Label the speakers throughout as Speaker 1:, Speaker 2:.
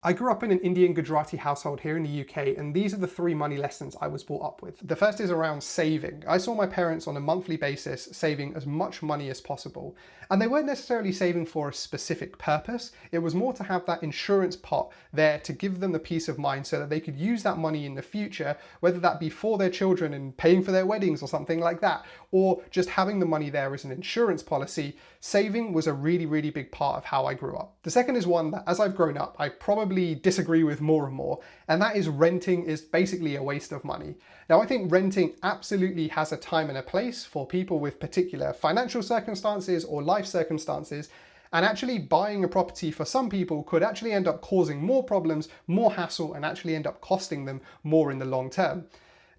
Speaker 1: I grew up in an Indian Gujarati household here in the UK, and these are the three money lessons I was brought up with. The first is around saving. I saw my parents on a monthly basis saving as much money as possible, and they weren't necessarily saving for a specific purpose. It was more to have that insurance pot there to give them the peace of mind so that they could use that money in the future, whether that be for their children and paying for their weddings or something like that, or just having the money there as an insurance policy. Saving was a really, really big part of how I grew up. The second is one that as I've grown up, I probably disagree with more and more, and that is renting is basically a waste of money. Now, I think renting absolutely has a time and a place for people with particular financial circumstances or life circumstances, and actually buying a property for some people could actually end up causing more problems, more hassle, and actually end up costing them more in the long term.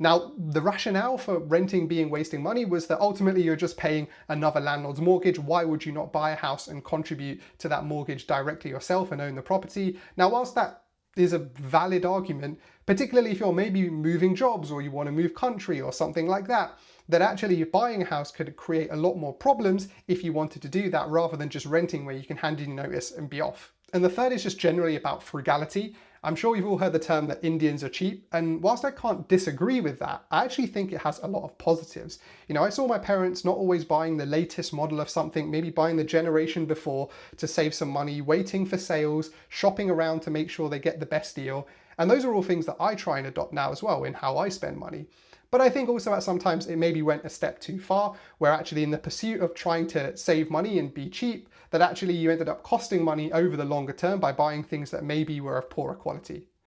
Speaker 1: Now, the rationale for renting being wasting money was that ultimately you're just paying another landlord's mortgage. Why would you not buy a house and contribute to that mortgage directly yourself and own the property? Now, whilst that is a valid argument, particularly if you're maybe moving jobs or you want to move country or something like that, that actually buying a house could create a lot more problems if you wanted to do that rather than just renting where you can hand in your notice and be off. And the third is just generally about frugality. I'm sure you've all heard the term that Indians are cheap, and whilst I can't disagree with that, I actually think it has a lot of positives. You know, I saw my parents not always buying the latest model of something, maybe buying the generation before to save some money, waiting for sales, shopping around to make sure they get the best deal. And those are all things that I try and adopt now as well in how I spend money. But I think also at sometimes it maybe went a step too far, where actually in the pursuit of trying to save money and be cheap, that actually you ended up costing money over the longer term by buying things that maybe were of poorer quality.